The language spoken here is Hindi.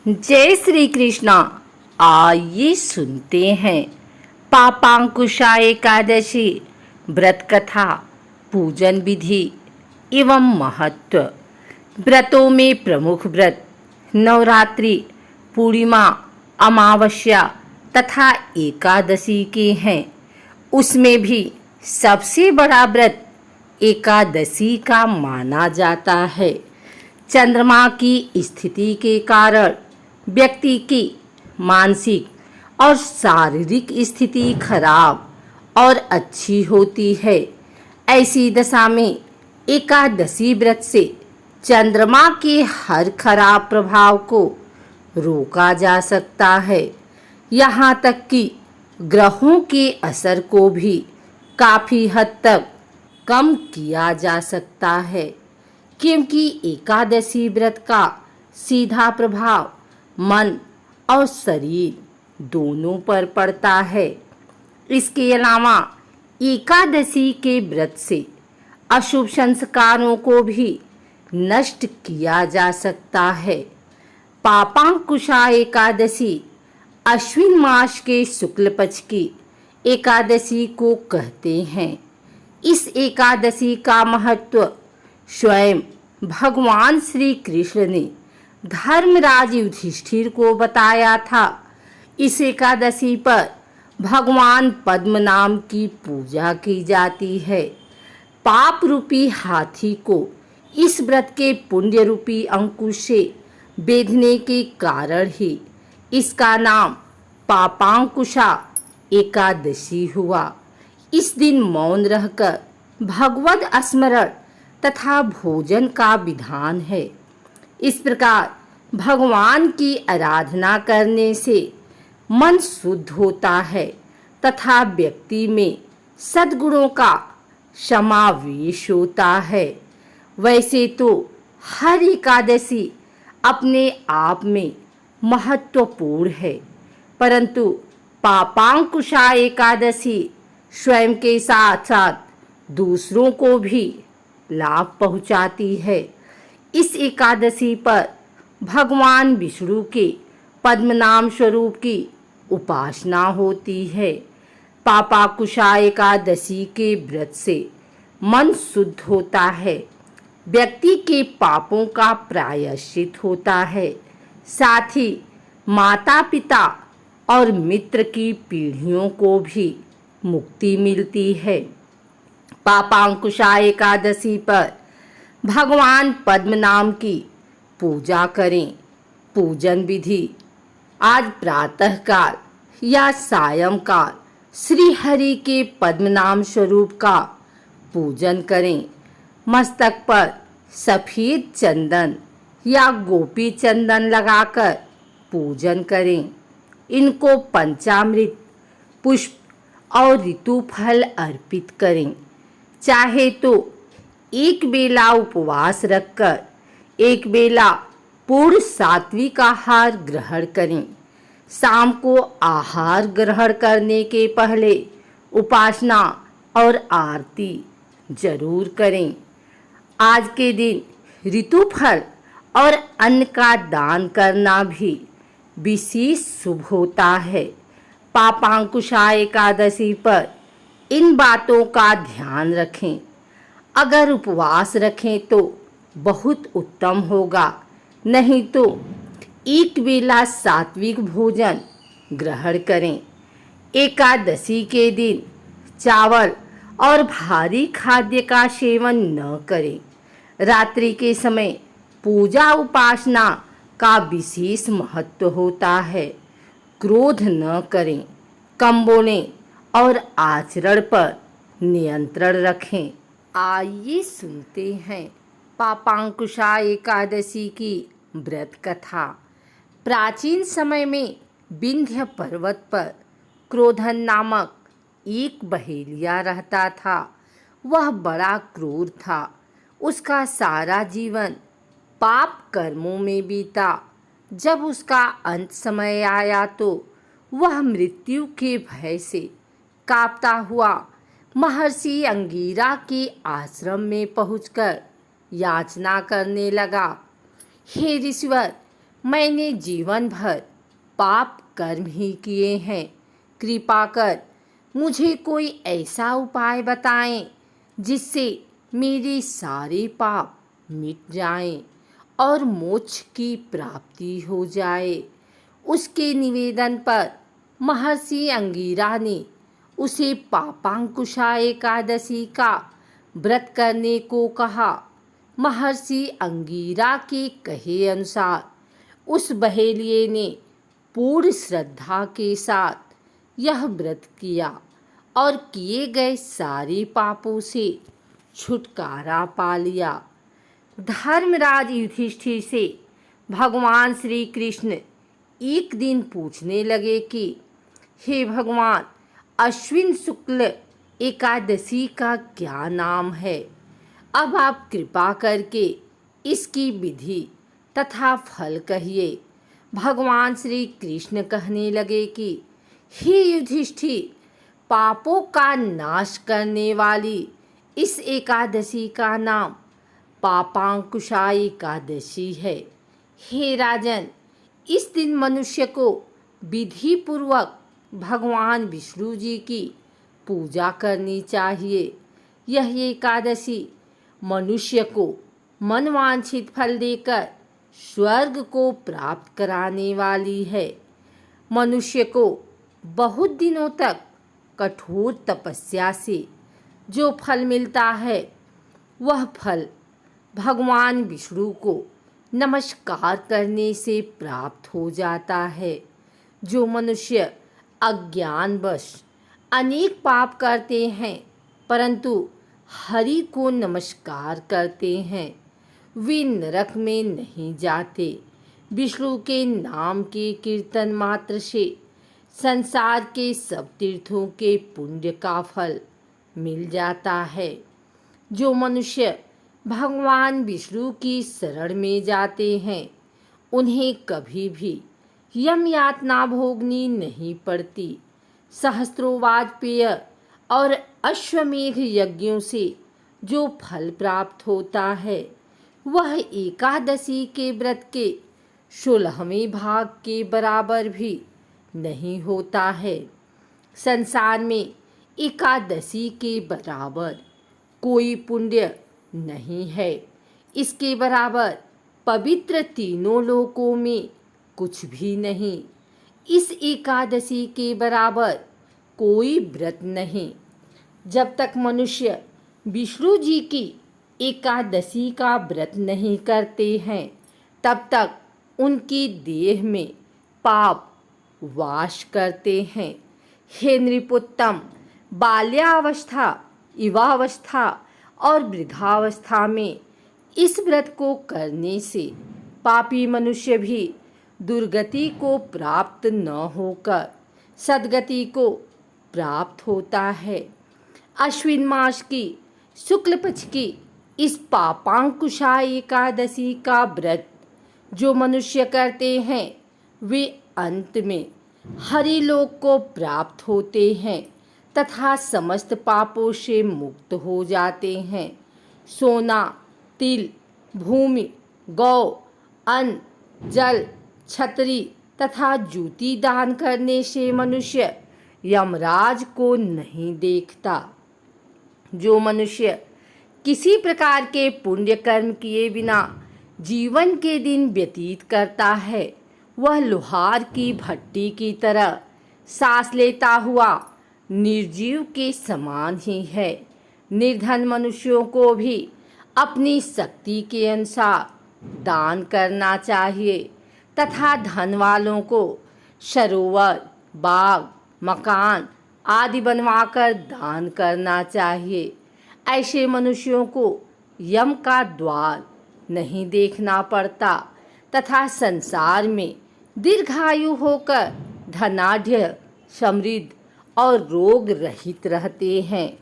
जय श्री कृष्णा। आइए सुनते हैं पापांकुशा एकादशी व्रत कथा, पूजन विधि एवं महत्व। व्रतों में प्रमुख व्रत नवरात्रि, पूर्णिमा, अमावस्या तथा एकादशी के हैं। उसमें भी सबसे बड़ा व्रत एकादशी का माना जाता है। चंद्रमा की स्थिति के कारण व्यक्ति की मानसिक और शारीरिक स्थिति खराब और अच्छी होती है। ऐसी दशा में एकादशी व्रत से चंद्रमा के हर खराब प्रभाव को रोका जा सकता है। यहाँ तक कि ग्रहों के असर को भी काफ़ी हद तक कम किया जा सकता है, क्योंकि एकादशी व्रत का सीधा प्रभाव मन और शरीर दोनों पर पड़ता है। इसके अलावा एकादशी के व्रत से अशुभ संस्कारों को भी नष्ट किया जा सकता है। पापांकुशा एकादशी अश्विन मास के शुक्ल पक्ष की एकादशी को कहते हैं। इस एकादशी का महत्व स्वयं भगवान श्री कृष्ण ने धर्मराज युधिष्ठिर को बताया था। इस एकादशी पर भगवान पद्म नाम की पूजा की जाती है। पाप रूपी हाथी को इस व्रत के पुण्य रूपी अंकुश से बेधने के कारण ही इसका नाम पापांकुशा एकादशी हुआ। इस दिन मौन रहकर भगवद स्मरण तथा भोजन का विधान है। इस प्रकार भगवान की आराधना करने से मन शुद्ध होता है तथा व्यक्ति में सद्गुणों का समावेश होता है। वैसे तो हर एकादशी अपने आप में महत्वपूर्ण है, परंतु पापांकुशा एकादशी स्वयं के साथ साथ दूसरों को भी लाभ पहुंचाती है। इस एकादशी पर भगवान विष्णु के पद्म नाम स्वरूप की उपासना होती है। पापांकुशा एकादशी के व्रत से मन शुद्ध होता है, व्यक्ति के पापों का प्रायश्चित होता है, साथ ही माता पिता और मित्र की पीढ़ियों को भी मुक्ति मिलती है। पापांकुशा एकादशी पर भगवान पद्म नाम की पूजा करें। पूजन विधि: आज प्रातःकाल या सायंकाल श्री हरि के पद्म नाम स्वरूप का पूजन करें। मस्तक पर सफेद चंदन या गोपी चंदन लगाकर पूजन करें। इनको पंचामृत, पुष्प और ऋतु फल अर्पित करें। चाहे तो एक बेला उपवास रखकर एक बेला पूर्ण सात्विक आहार ग्रहण करें। शाम को आहार ग्रहण करने के पहले उपासना और आरती जरूर करें। आज के दिन ऋतु फल और अन्न का दान करना भी विशेष शुभ होता है। पापांकुशा एकादशी पर इन बातों का ध्यान रखें। अगर उपवास रखें तो बहुत उत्तम होगा, नहीं तो एक बेला सात्विक भोजन ग्रहण करें। एकादशी के दिन चावल और भारी खाद्य का सेवन न करें। रात्रि के समय पूजा उपासना का विशेष महत्व होता है। क्रोध न करें, कम बोलें और आचरण पर नियंत्रण रखें। आइए सुनते हैं पापांकुशा एकादशी की व्रत कथा। प्राचीन समय में विंध्य पर्वत पर क्रोधन नामक एक बहेलिया रहता था। वह बड़ा क्रूर था। उसका सारा जीवन पाप कर्मों में बीता। जब उसका अंत समय आया तो वह मृत्यु के भय से कांपता हुआ महर्षि अंगिरा के आश्रम में पहुंचकर याचना करने लगा, हे ऋषिवर, मैंने जीवन भर पाप कर्म ही किए हैं। कृपा कर मुझे कोई ऐसा उपाय बताएं जिससे मेरे सारे पाप मिट जाएं और मोक्ष की प्राप्ति हो जाए। उसके निवेदन पर महर्षि अंगिरा ने उसे पापांकुशा एकादशी का व्रत करने को कहा। महर्षि अंगिरा के कहे अनुसार उस बहेलिये ने पूर्ण श्रद्धा के साथ यह व्रत किया और किए गए सारे पापों से छुटकारा पा लिया। धर्मराज युधिष्ठिर से भगवान श्री कृष्ण एक दिन पूछने लगे कि हे भगवान, अश्विन शुक्ल एकादशी का क्या नाम है? अब आप कृपा करके इसकी विधि तथा फल कहिए। भगवान श्री कृष्ण कहने लगे कि हे युधिष्ठिर, पापों का नाश करने वाली इस एकादशी का नाम पापांकुशा एकादशी है। हे राजन, इस दिन मनुष्य को विधि पूर्वक भगवान विष्णु जी की पूजा करनी चाहिए। यह एकादशी मनुष्य को मनवांछित फल देकर स्वर्ग को प्राप्त कराने वाली है। मनुष्य को बहुत दिनों तक कठोर तपस्या से जो फल मिलता है, वह फल भगवान विष्णु को नमस्कार करने से प्राप्त हो जाता है। जो मनुष्य अज्ञानवश अनेक पाप करते हैं परंतु हरि को नमस्कार करते हैं, वे नरक में नहीं जाते। विष्णु के नाम के कीर्तन मात्र से संसार के सब तीर्थों के पुण्य का फल मिल जाता है। जो मनुष्य भगवान विष्णु की शरण में जाते हैं, उन्हें कभी भी यम यातना भोगनी नहीं पड़ती। सहस्त्रों वाजपेय और अश्वमेघ यज्ञों से जो फल प्राप्त होता है, वह एकादशी के व्रत के 16वें भाग के बराबर भी नहीं होता है। संसार में एकादशी के बराबर कोई पुण्य नहीं है। इसके बराबर पवित्र तीनों लोकों में कुछ भी नहीं। इस एकादशी के बराबर कोई व्रत नहीं। जब तक मनुष्य विष्णु जी की एकादशी का व्रत नहीं करते हैं, तब तक उनकी देह में पाप वास करते हैं। हे नृपोत्तम, बाल्यावस्था, युवावस्था और वृद्धावस्था में इस व्रत को करने से पापी मनुष्य भी दुर्गति को प्राप्त न होकर सद्गति को प्राप्त होता है। अश्विन मास की शुक्ल पक्ष की इस पापांकुशा एकादशी का व्रत जो मनुष्य करते हैं, वे अंत में हरिलोक को प्राप्त होते हैं तथा समस्त पापों से मुक्त हो जाते हैं। सोना, तिल, भूमि, गौ, अन्न, जल, छतरी तथा जूती दान करने से मनुष्य यमराज को नहीं देखता। जो मनुष्य किसी प्रकार के पुण्य कर्म किए बिना जीवन के दिन व्यतीत करता है, वह लोहार की भट्टी की तरह सांस लेता हुआ निर्जीव के समान ही है। निर्धन मनुष्यों को भी अपनी शक्ति के अनुसार दान करना चाहिए तथा धन वालों को सरोवर, बाग, मकान आदि बनवाकर दान करना चाहिए। ऐसे मनुष्यों को यम का द्वार नहीं देखना पड़ता तथा संसार में दीर्घायु होकर धनाढ्य, समृद्ध और रोग रहित रहते हैं।